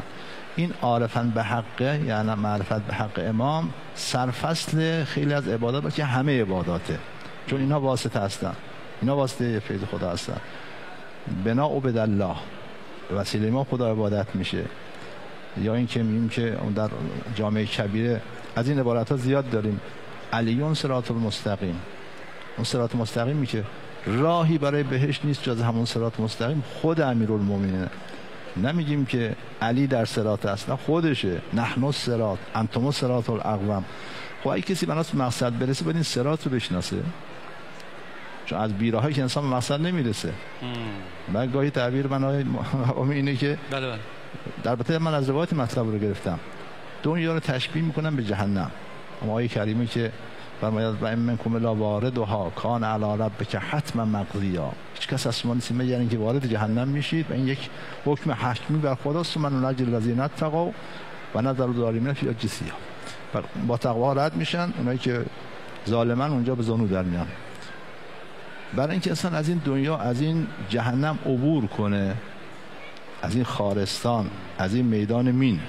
این عارفا به حقه یعنی معرفت به حق امام سرفصل خیلی از عبادات باشه، همه عباداته، چون اینا واسطه هستن، اینا واسطه فیض خدا هستن. بنا عبد الله، به وسیله ما خدا عبادت میشه. یا این که میگیم که در جامعه کبیره از این عبارت ها زیاد داریم، علیون صراط المستقیم. اون صراط مستقیمی که راهی برای بهشت نیست جز همون صراط مستقیم خود امیرالمومنینه. نمیگیم که علی در صراط است، نه، خودشه. نحن الصراط انتم الصراط الاقوم. خب اگه کسی بناس مقصد برسه باید این صراط رو بشناسه، چون از بیراهایی که انسان به مقصد نمیرسه. من گاهی تعبیر من اینه که بله، البته من از روایت مطلب رو گرفتم، دنیا رو تشبیه میکنم به جهنم. اما آیه کریمه که فرماید و ان منکم الا واردها کان علی ربک حتما مقضیا، هیچ کس از شما نیست مگر اینکه وارد جهنم میشید و این یک حکم حتمی بر خداست. من ننجی الذین اتقوا و نذر الظالمین فیها جثیا. با تقوا رد میشن اونایی که ظالمن اونجا به زانو در میان. برای اینکه اصلا از این دنیا، از این جهنم عبور کنه، از این خارستان، از این میدان مین،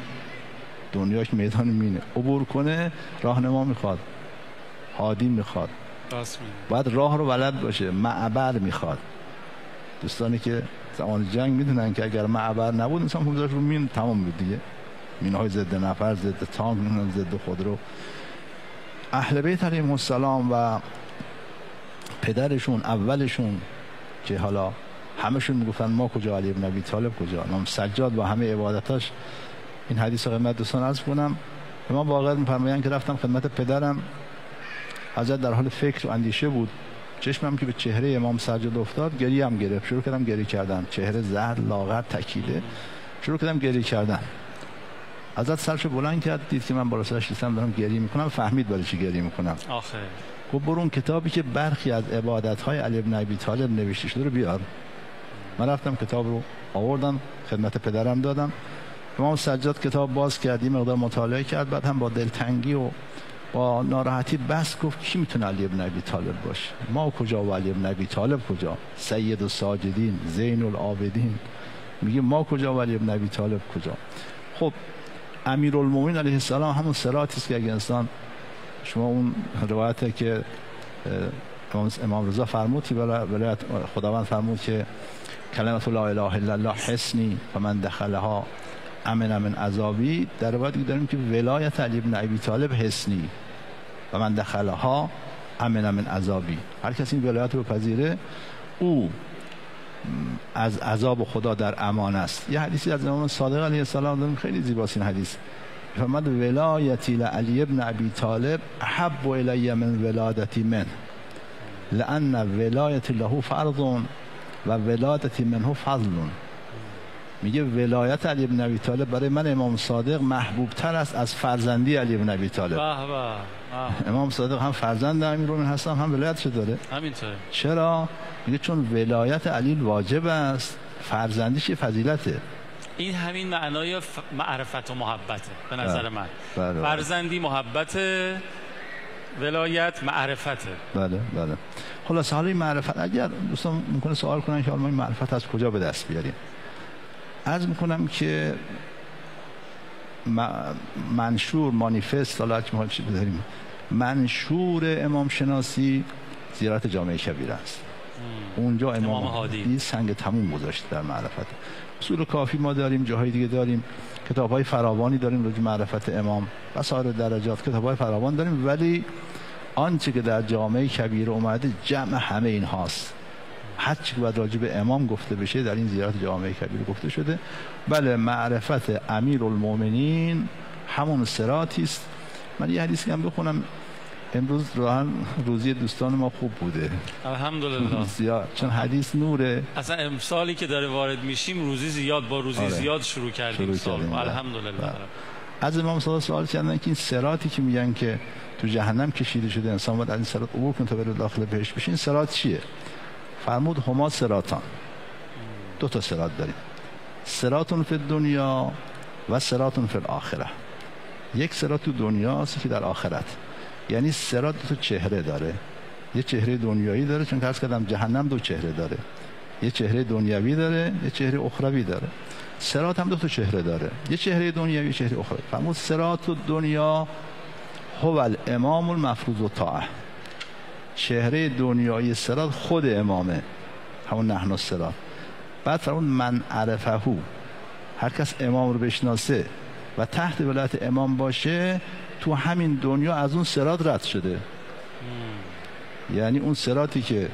دنیاش میدان مینه، عبور کنه، راهنما میخواد، هادی میخواد، باید راه رو بلد باشه، معبر میخواد. دوستانی که زمان جنگ میدونن که اگر معبر نبود انسان خودش رو مین تمام بود دیگه، مینهای ضد نفر، ضد تانک، ضد خودرو. اهل بیت علیهم السلام و پدرشون اولشون که حالا همشون میگفتن ما کجا، علی بن ابی طالب کجا، امام سجاد با همه عبادتاش. این حدیث رو خدمت دوستان عرض کنم. امام واقعا میفرمایند که رفتم خدمت پدرم، حضرت در حال فکر و اندیشه بود، چشمم که به چهره امام سجاد افتاد گریه هم گرفت، شروع کردم گریه کردن، چهره زرد لاغر تکیده، شروع کردم گریه کردن. حضرت سرشو بلند کرد، دید که من بالا سرش نیستم دارم گریه میکنم، فهمید برای چی گریه میکنم. آخه خب برو اون کتابی که برخی از عبادت‌های علی بن ابی طالب نوشته شده رو بیار. من رفتم کتاب رو آوردم خدمت پدرم دادم. امام سجاد کتاب باز کرد، یه مقدار مطالعه کرد، بعد هم با دلتنگی و با ناراحتی بس گفت کی میتونه علی بن ابی طالب باشه؟ ما کجا و علی بن ابی طالب کجا؟ سید الساجدین، زین العابدین. میگه ما کجا و علی بن ابی طالب کجا؟ خب امیرالمومنین علیه السلام همون صراطی است که اگه انسان، شما اون روایتی که امام رضا فرمود که ولایت خداوند فرمود که کلمت لا اله الا الله حسنی و من دخلها امن من عذابی، در روایتی داریم که ولایت علی بن ابی طالب حسنی و من دخلها امن من عذابی. هر کسی این ولایت رو پذیره او از عذاب خدا در امان است. یه حدیثی از امام صادق علیه السلام داریم خیلی زیباست این حدیث، فرمود ولایتی لعلی بن ابی طالب احب الی من ولادتی من لان ولایت له فرض و ولادتی منه فضل. میگه ولایت علی بن ابی طالب برای من امام صادق محبوب تر است از فرزندی علی بن ابی طالب. امام صادق هم فرزند امیرالمومنین هستن هم ولایتش داره. همینطوره. چرا؟ میگه چون ولایت علی واجب است، فرزندیش فضیلته. این همین معنای معرفت و محبته به نظر من. بله. فرزندی محبت، ولایت معرفته. بله بله. خلاص حالا این معرفت، اگر دوستان ممکنه سوال کنن که حالا ما این معرفت از کجا به دست بیاریم، عرض میکنم که منشور مانیفست، حالا چی بذاریم، منشور امام شناسی زیارت جامعه کبیر است. اونجا امام هادی سنگ تموم گذاشته در معرفت. اصول کافی ما داریم، جاهای دیگه داریم، کتاب‌های فراوانی داریم راجع به معرفت امام و سایر درجات، کتاب‌های فراوان داریم، ولی آنچه که در جامعه کبیر اومده جمع همه این هاست. هر چی که باید راجع به امام گفته بشه در این زیارت جامعه کبیر گفته شده. بله، معرفت امیرالمومنین همون صراطی است. من یه حدیثی هم بخونم. امروز روزی دوستان ما خوب بوده الحمدلله زیاد، چون حدیث نوره. اصلا امسالی که داره وارد میشیم روزی زیاد با روزی زیاد شروع کردیم سال. الحمدلله. از امام صادق سوال کردن که این صراطی که میگن که تو جهنم کشیده شده انسان باید از این صراط عبور کنه تا بره داخل بهشت بشه، این صراط چیه؟ فرمود هما صراطان، دو تا صراط داریم، صراطون فی دنیا و صراطون فی الاخره. یک صراط تو دنیاست که در آخرت، یعنی صراط دو تا چهره داره، یه چهره دنیایی داره، چون عرض کردم جهنم دو چهره داره، یه چهره دنیوی داره، یه چهره اخروی داره. صراط هم دو تا چهره داره، یه چهره دنیوی، یه چهره اخروی. فرمود صراط دنیا هو الامام المفروض الطاعه. چهره دنیایی صراط خود امامه، همون نحن الصراط. بعد فرمود من عرفه، هر کس امام رو بشناسه و تحت ولایت امام باشه تو همین دنیا از اون صراط رد شده. یعنی اون صراطی که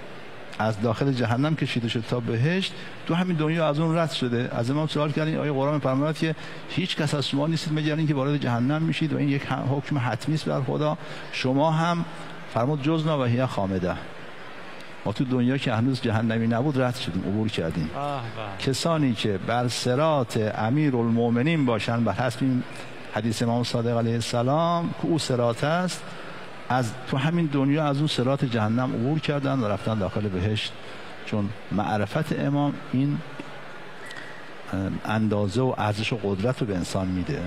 از داخل جهنم کشیده شد تا بهشت، تو همین دنیا از اون رد شده. از امام سوال کردن آیه قرآن می‌فرماید که هیچ کس از شما نیستید مگر اینکه وارد جهنم میشید و این یک حکم حتمی است بر خدا. شما هم فرمود جزنا و هی خامده. ما تو دنیا که هنوز جهنمی نبود رد شدیم، عبور کردیم. کسانی که بر صراط امیرالمومنین باشن، بر حسب این حدیث امام صادق علیه السلام که او صراط است، از تو همین دنیا از اون صراط جهنم عبور کردن و رفتن داخل بهشت. چون معرفت امام این اندازه و ارزش و قدرت رو به انسان میده.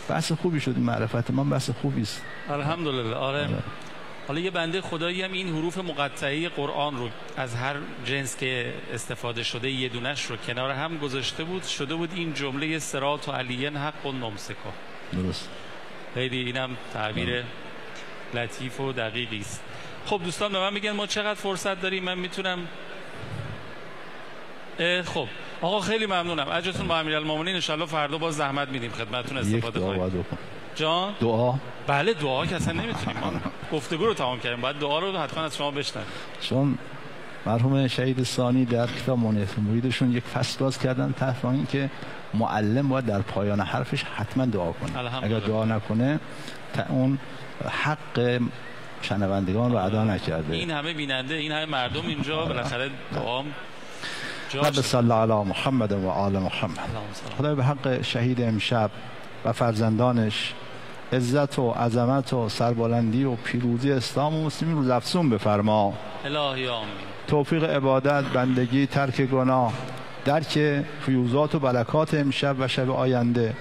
بحث خوبی شد این معرفت امام، بحث خوبی است. الحمدلله. آره. حالا یه بنده خدایی هم این حروف مقطعه قرآن رو از هر جنس که استفاده شده یه دونش رو کنار هم گذاشته بود، شده بود این جمله صراط و علیین حق و نمسکه. درست. خیلی اینم تعبیر لطیف و دقیقی است. خب دوستان به من میگن ما چقدر فرصت داریم؟ من میتونم خب آقا خیلی ممنونم. اجرتون با امیرالمومنین. ان شاءالله فردا باز زحمت میدیم خدمتتون استفاده کنیم. جان دعا. بله دعا که اصلا نمیتونیم، ما گفتگو رو تمام کردیم، باید دعا رو حتما از شما بشنویم. چون مرحوم شهید ثانی در کتاب منیت مریدشون یک فصل باز کردن تحت این که معلم باید در پایان حرفش حتما دعا کنه. اگر دعا نکنه اون حق شنوندگان رو ادا نکرده. این همه بیننده، این همه مردم اینجا، بالاخره دعام رب صلی علی محمد و آل محمد. خدای به حق شهید امشب و فرزندانش عزت و عظمت و سربلندی و پیروزی اسلام و مسلمین رو افزون بفرما. الهی آمین. توفیق عبادت، بندگی، ترک گناه، درک فیوزات و برکات امشب و شب آینده،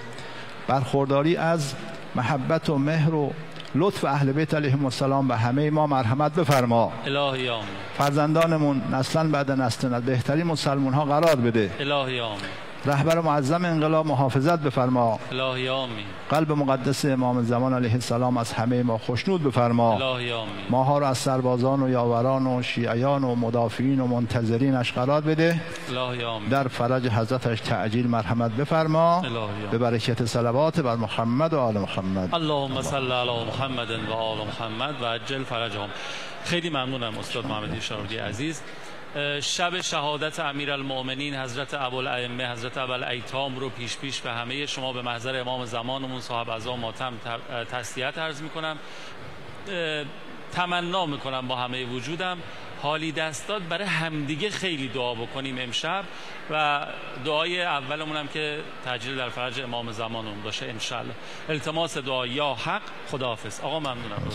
برخورداری از محبت و مهر و لطف اهل بیت علیهم السلام به همه ما مرحمت بفرما. الهی آمین. فرزندانمون نسلا بعد نسل بهترین مسلمان ها قرار بده. الهی آمین. رهبر معظم انقلاب محافظت بفرما. الهی آمین. قلب مقدس امام زمان علیه السلام از همه ما خوشنود بفرما. الهی آمین. ماها را از سربازان و یاوران و شیعیان و مدافعین و منتظرینش قرار بده. الهی آمین. در فرج حضرتش تعجیل مرحمت بفرما. الهی آمین. به برکت صلوات بر محمد و آل محمد. اللهم صل علی محمد و آل محمد و عجل فرجهم. خیلی ممنونم استاد محمدی شاروردی عزیز. شب شهادت امیرالمومنین حضرت ابوالائمه حضرت ابوالایتام رو پیش به همه شما به محضر امام زمانمون صاحب عزا ماتم تسلیت عرض میکنم. تمنا میکنم با همه وجودم حالی دست داد برای همدیگه خیلی دعا بکنیم امشب و دعای اولمون هم که تعجیل در فرج امام زمانمون باشه ان شاء الله. التماس دعا یا حق. خداحافظ. آقا ممنونم.